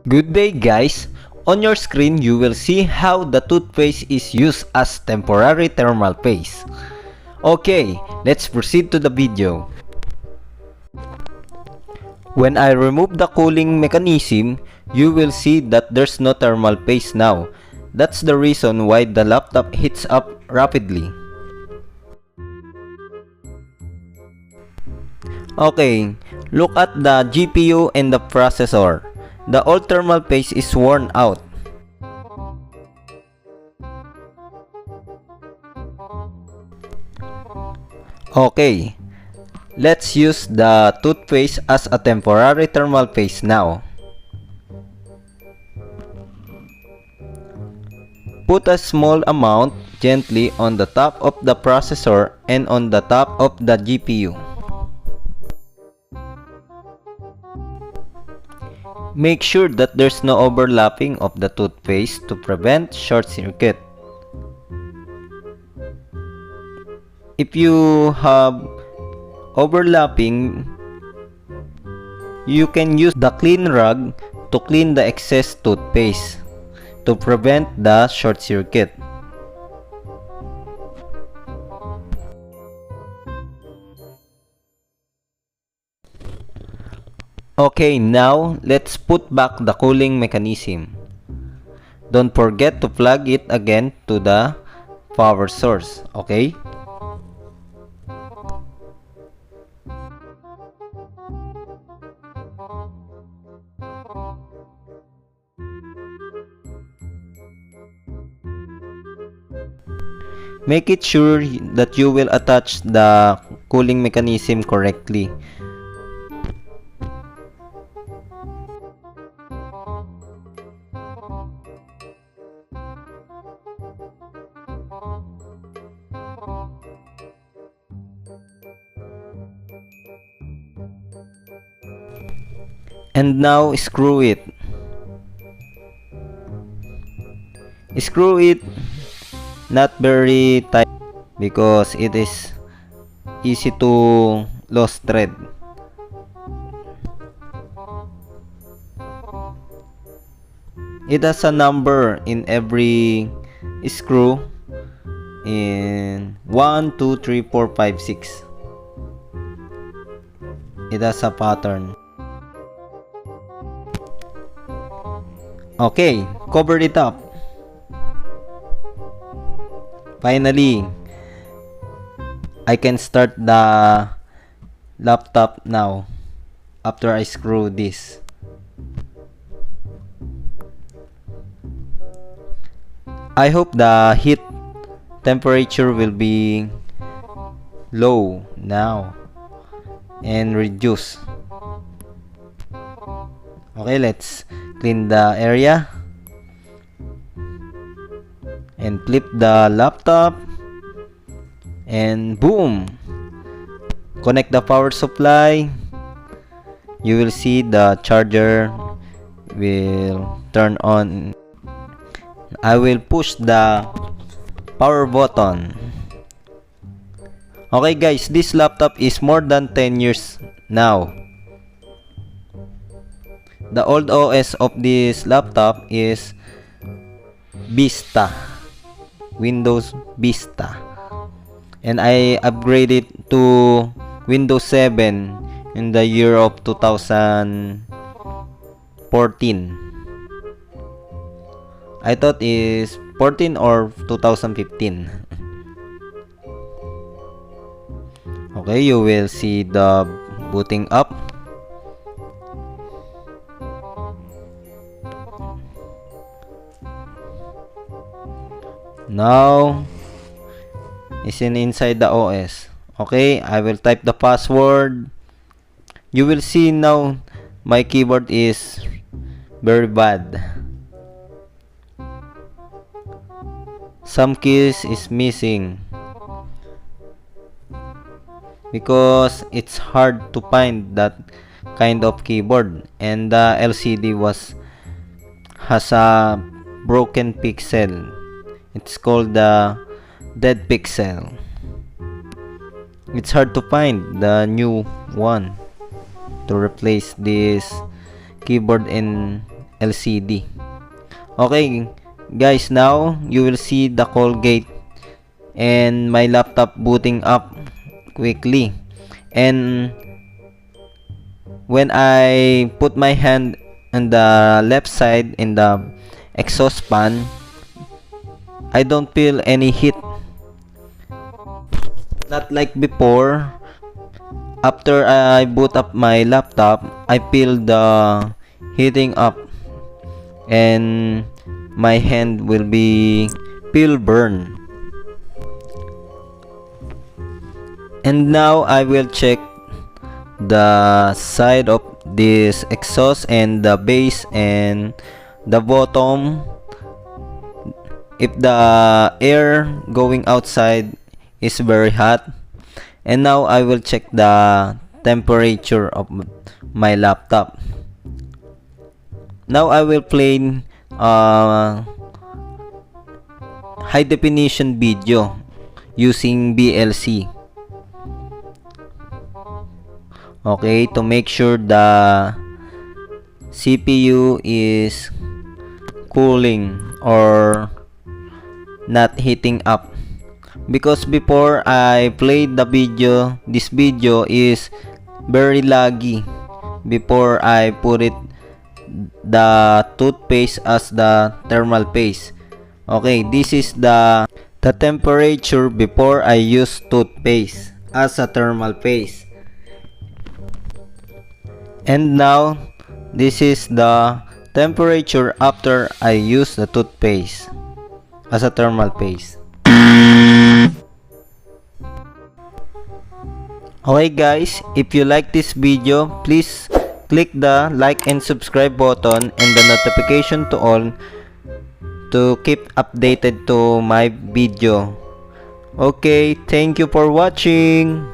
Good day guys! On your screen you will see how the toothpaste is used as temporary thermal paste. Okay, let's proceed to the video. When I remove the cooling mechanism, you will see that there's no thermal paste now. That's the reason why the laptop heats up rapidly. Okay, look at the GPU and the processor. The old thermal paste is worn out. Okay, let's use the toothpaste as a temporary thermal paste now. Put a small amount gently on the top of the processor and on the top of the GPU. Make sure that there's no overlapping of the toothpaste to prevent short circuit. If you have overlapping, you can use the clean rag to clean the excess toothpaste to prevent the short circuit. Okay, now let's put back the cooling mechanism. Don't forget to plug it again to the power source, okay? Make it sure that you will attach the cooling mechanism correctly. And now screw it. Screw it not very tight because it is easy to lose thread. It has a number in every screw in 1, 2, 3, 4, 5, 6. It has a pattern. Okay, cover it up. Finally, I can start the laptop now after I screw this. I hope the heat temperature will be low now and reduce. Okay, let's clean the area and flip the laptop and boom, connect the power supply. You will see the charger will turn on. I will push the power button. Okay guys, this laptop is more than 10 years now. The old OS of this laptop is Vista, Windows Vista, and I upgraded to Windows 7 in the year of 2014. I thought is 14 or 2015. Okay, you will see the booting up. Now is inside the OS. Okay, I will type the password. You will see now my keyboard is very bad. Some keys is missing because it's hard to find that kind of keyboard, and the LCD has a broken pixel. It's called the dead pixel. It's hard to find the new one to replace this keyboard and LCD. Okay, guys, now you will see the Colgate and my laptop booting up quickly. And when I put my hand on the left side in the exhaust fan, I don't feel any heat. Not like before. After I boot up my laptop, I feel the heating up and my hand will be feel burn. And now I will check the side of this exhaust and the base and the bottom, if the air going outside is very hot. And now I will check the temperature of my laptop. Now I will play high definition video using VLC. Okay, to make sure the CPU is cooling or not heating up. Because before I played the video, this video is very laggy before I put it the toothpaste as the thermal paste. Okay, this is the temperature before I use toothpaste as a thermal paste. And now this is the temperature after I use the toothpaste as a thermal paste. Okay guys, if you like this video, please click the like and subscribe button and the notification to all to keep updated to my video. Okay, thank you for watching.